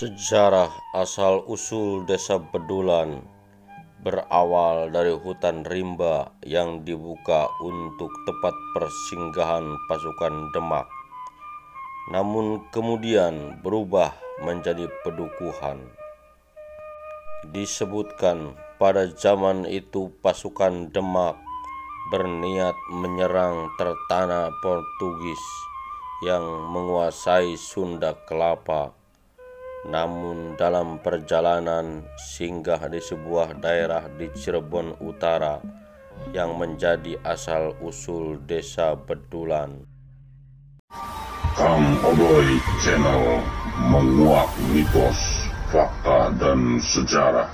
Sejarah asal-usul Desa Bedulan berawal dari hutan rimba yang dibuka untuk tempat persinggahan pasukan Demak, namun kemudian berubah menjadi pedukuhan. Disebutkan pada zaman itu pasukan Demak berniat menyerang tertana Portugis yang menguasai Sunda Kelapa. Namun dalam perjalanan singgah di sebuah daerah di Cirebon Utara yang menjadi asal-usul Desa Bedulan. Kang Odoy Channel menguak mitos, fakta, dan sejarah.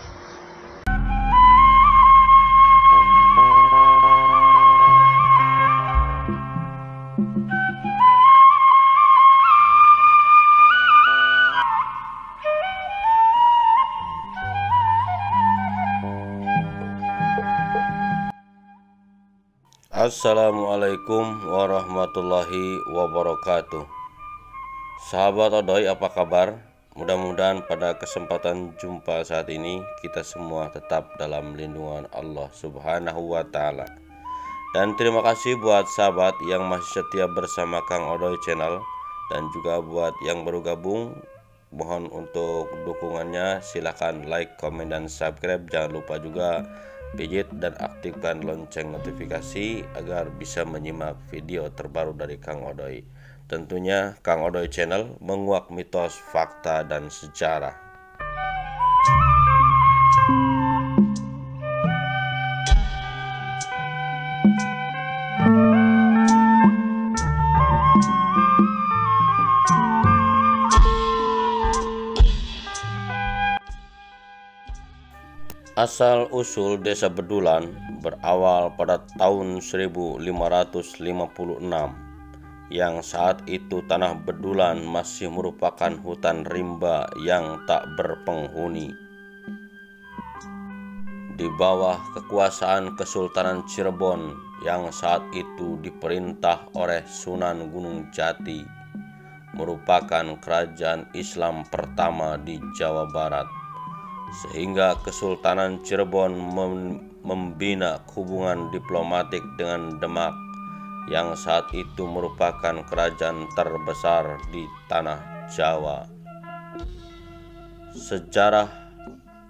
Assalamualaikum warahmatullahi wabarakatuh. Sahabat Odoy, apa kabar? Mudah-mudahan pada kesempatan jumpa saat ini kita semua tetap dalam lindungan Allah Subhanahu wa Ta'ala. Dan terima kasih buat sahabat yang masih setia bersama Kang Odoy Channel, dan juga buat yang baru gabung, mohon untuk dukungannya. Silahkan like, komen, dan subscribe. Jangan lupa juga pijit dan aktifkan lonceng notifikasi agar bisa menyimak video terbaru dari Kang Odoy. Tentunya Kang Odoy Channel menguak mitos, fakta, dan sejarah. Asal-usul Desa Bedulan berawal pada tahun 1556, yang saat itu tanah Bedulan masih merupakan hutan rimba yang tak berpenghuni. Di bawah kekuasaan Kesultanan Cirebon yang saat itu diperintah oleh Sunan Gunung Jati, merupakan kerajaan Islam pertama di Jawa Barat, sehingga Kesultanan Cirebon membina hubungan diplomatik dengan Demak yang saat itu merupakan kerajaan terbesar di tanah Jawa. Sejarah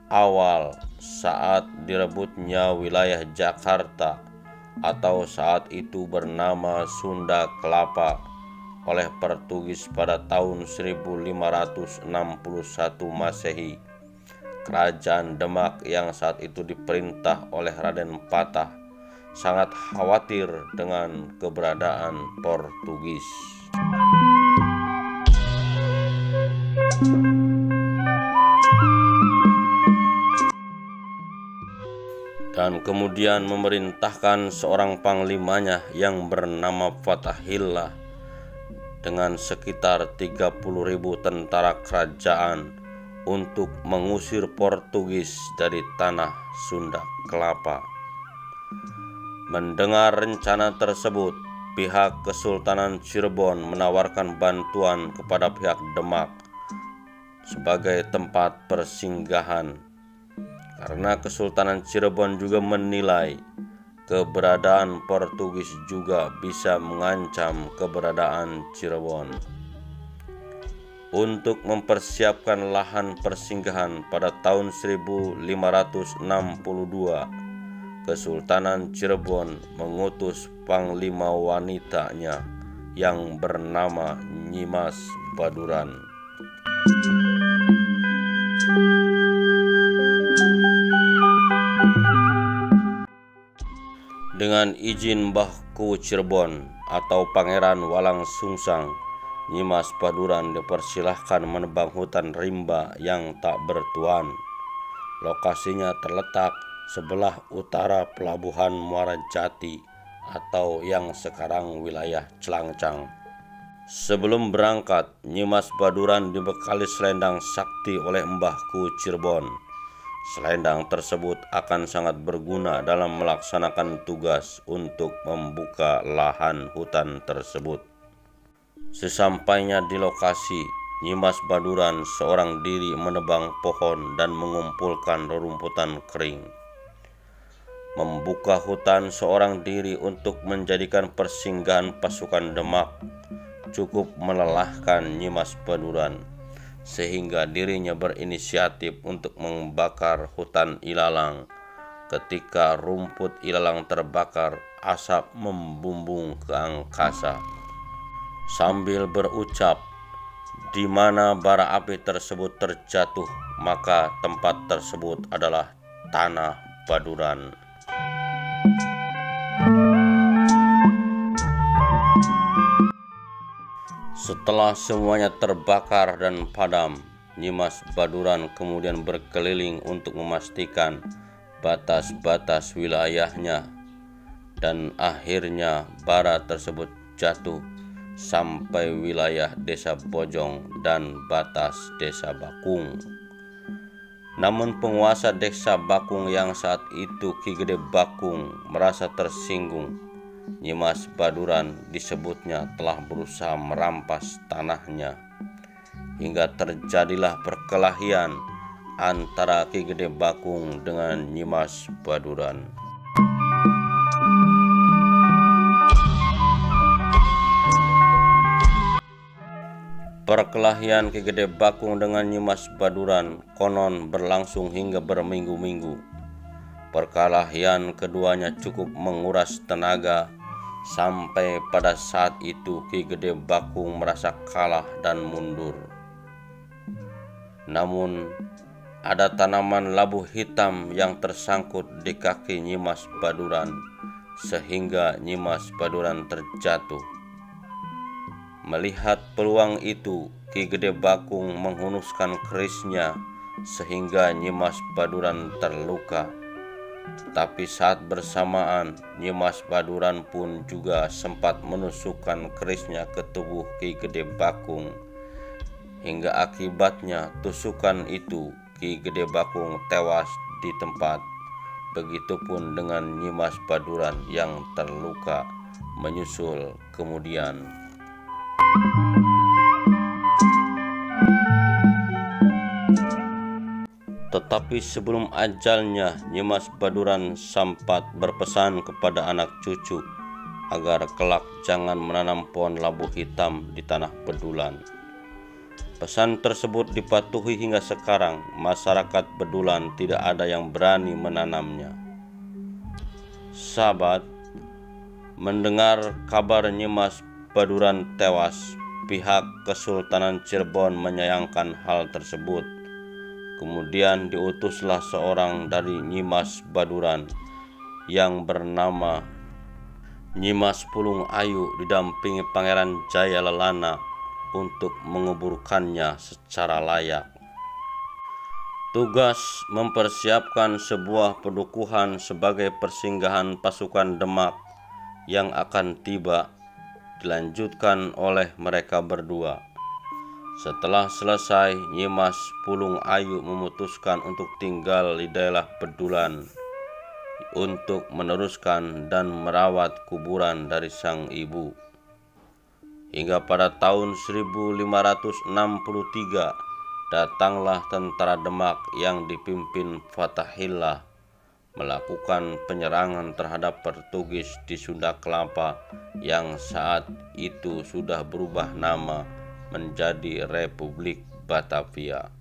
awal saat direbutnya wilayah Jakarta atau saat itu bernama Sunda Kelapa oleh Portugis pada tahun 1561 Masehi. Kerajaan Demak yang saat itu diperintah oleh Raden Patah sangat khawatir dengan keberadaan Portugis. Dan kemudian memerintahkan seorang panglimanya yang bernama Fatahillah dengan sekitar 30.000 tentara kerajaan untuk mengusir Portugis dari tanah Sunda Kelapa. Mendengar rencana tersebut, pihak Kesultanan Cirebon menawarkan bantuan kepada pihak Demak sebagai tempat persinggahan, karena Kesultanan Cirebon juga menilai keberadaan Portugis juga bisa mengancam keberadaan Cirebon. Untuk mempersiapkan lahan persinggahan pada tahun 1562, Kesultanan Cirebon mengutus panglima wanitanya yang bernama Nyimas Baduran. Dengan izin Mbahku Cirebon atau Pangeran Walang Sungsang, Nyimas Baduran dipersilahkan menebang hutan rimba yang tak bertuan. Lokasinya terletak sebelah utara pelabuhan Muara Jati atau yang sekarang wilayah Celangcang. Sebelum berangkat, Nyimas Baduran dibekali selendang sakti oleh Mbahku Cirebon. Selendang tersebut akan sangat berguna dalam melaksanakan tugas untuk membuka lahan hutan tersebut. Sesampainya di lokasi, Nyimas Baduran seorang diri menebang pohon dan mengumpulkan rerumputan kering. Membuka hutan seorang diri untuk menjadikan persinggahan pasukan Demak cukup melelahkan Nyimas Baduran, sehingga dirinya berinisiatif untuk membakar hutan ilalang. Ketika rumput ilalang terbakar, asap membumbung ke angkasa. Sambil berucap, "Di mana bara api tersebut terjatuh, maka tempat tersebut adalah tanah Baduran." Setelah semuanya terbakar dan padam, Nyimas Baduran kemudian berkeliling untuk memastikan batas-batas wilayahnya, dan akhirnya bara tersebut jatuh sampai wilayah Desa Bojong dan batas Desa Bakung. Namun penguasa Desa Bakung yang saat itu Ki Gede Bakung merasa tersinggung. Nyimas Baduran disebutnya telah berusaha merampas tanahnya, hingga terjadilah perkelahian antara Ki Gede Bakung dengan Nyimas Baduran. Perkelahian Ki Gede Bakung dengan Nyimas Baduran konon berlangsung hingga berminggu-minggu. Perkelahian keduanya cukup menguras tenaga, sampai pada saat itu Ki Gede Bakung merasa kalah dan mundur. Namun ada tanaman labu hitam yang tersangkut di kaki Nyimas Baduran, sehingga Nyimas Baduran terjatuh. Melihat peluang itu, Ki Gede Bakung menghunuskan kerisnya sehingga Nyimas Baduran terluka. Tetapi saat bersamaan, Nyimas Baduran pun juga sempat menusukkan kerisnya ke tubuh Ki Gede Bakung, hingga akibatnya tusukan itu Ki Gede Bakung tewas di tempat. Begitupun dengan Nyimas Baduran yang terluka menyusul kemudian. Tetapi sebelum ajalnya, Nyimas Baduran sempat berpesan kepada anak cucu agar kelak jangan menanam pohon labu hitam di tanah Bedulan. Pesan tersebut dipatuhi hingga sekarang. Masyarakat Bedulan tidak ada yang berani menanamnya. Sahabat, mendengar kabar Nyimas Baduran tewas, pihak Kesultanan Cirebon menyayangkan hal tersebut. Kemudian diutuslah seorang dari Nyimas Baduran yang bernama Nyimas Pulung Ayu didampingi Pangeran Jaya Lelana untuk menguburkannya secara layak. Tugas mempersiapkan sebuah pedukuhan sebagai persinggahan pasukan Demak yang akan tiba dilanjutkan oleh mereka berdua. Setelah selesai, Nyimas Pulung Ayu memutuskan untuk tinggal di daerah Bedulan untuk meneruskan dan merawat kuburan dari sang ibu. Hingga pada tahun 1563 datanglah tentara Demak yang dipimpin Fathahillah melakukan penyerangan terhadap Portugis di Sunda Kelapa yang saat itu sudah berubah nama menjadi Republik Batavia.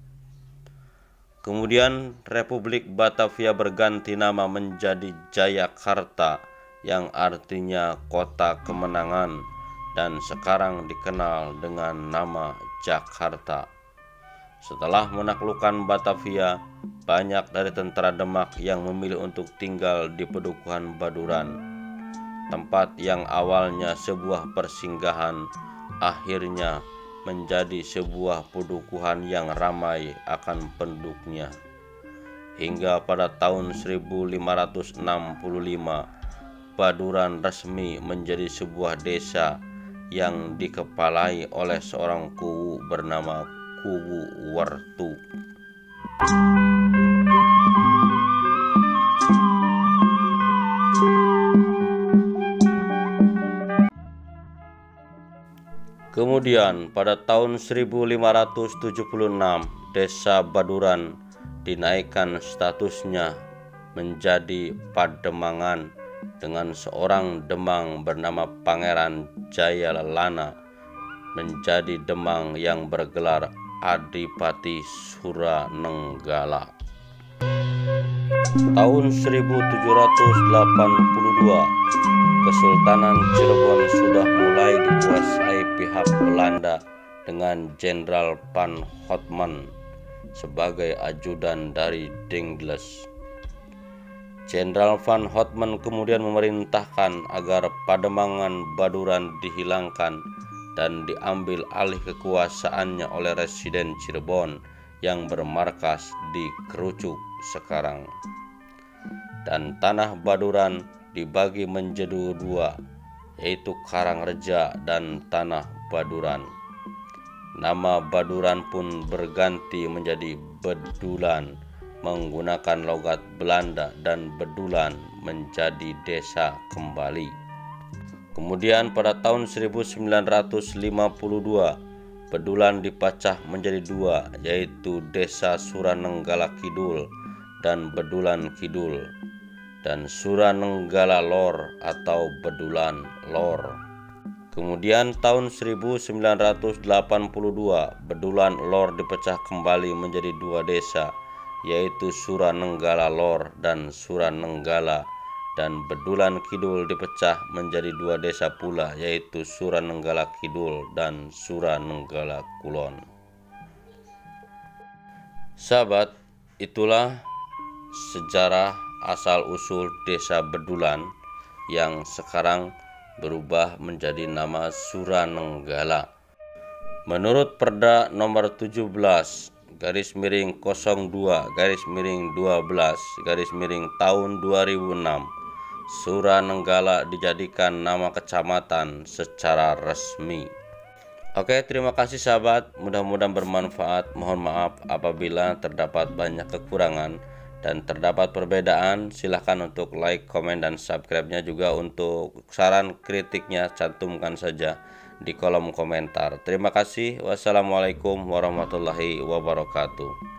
Kemudian Republik Batavia berganti nama menjadi Jayakarta yang artinya kota kemenangan, dan sekarang dikenal dengan nama Jakarta. Setelah menaklukkan Batavia, banyak dari tentara Demak yang memilih untuk tinggal di Pedukuhan Baduran. Tempat yang awalnya sebuah persinggahan akhirnya menjadi sebuah pedukuhan yang ramai akan penduduknya. Hingga pada tahun 1565, Baduran resmi menjadi sebuah desa yang dikepalai oleh seorang kuwu bernama Kuwu Wertu. Kemudian pada tahun 1576 Desa Baduran dinaikkan statusnya menjadi Pademangan dengan seorang Demang bernama Pangeran Jayalana menjadi Demang yang bergelar Adipati Suranenggala. Tahun 1782 Kesultanan Cirebon sudah mulai dikuasai pihak Belanda dengan Jenderal Van Hotman sebagai ajudan dari Dingles. Jenderal Van Hotman kemudian memerintahkan agar Pademangan Baduran dihilangkan dan diambil alih kekuasaannya oleh Residen Cirebon yang bermarkas di Kerucuk sekarang. Dan tanah Baduran dibagi menjadi dua, yaitu Karangreja dan Tanah Baduran. Nama Baduran pun berganti menjadi Bedulan menggunakan logat Belanda dan Bedulan menjadi desa kembali. Kemudian pada tahun 1952 Bedulan dipecah menjadi dua, yaitu Desa Suranenggala Kidul dan Bedulan Kidul, dan Suranenggala Lor atau Bedulan Lor. Kemudian tahun 1982 Bedulan Lor dipecah kembali menjadi dua desa, yaitu Suranenggala Lor dan Suranenggala, dan Bedulan Kidul dipecah menjadi dua desa pula, yaitu Suranenggala Kidul dan Suranenggala Kulon. Sahabat, itulah sejarah asal-usul Desa Bedulan yang sekarang berubah menjadi nama Suranenggala. Menurut Perda nomor 17/02/12 tahun 2006, Suranenggala dijadikan nama kecamatan secara resmi. Oke, terima kasih sahabat, mudah-mudahan bermanfaat. Mohon maaf apabila terdapat banyak kekurangan dan terdapat perbedaan. Silahkan untuk like, komen, dan subscribe-nya. Juga untuk saran kritiknya cantumkan saja di kolom komentar. Terima kasih. Wassalamualaikum warahmatullahi wabarakatuh.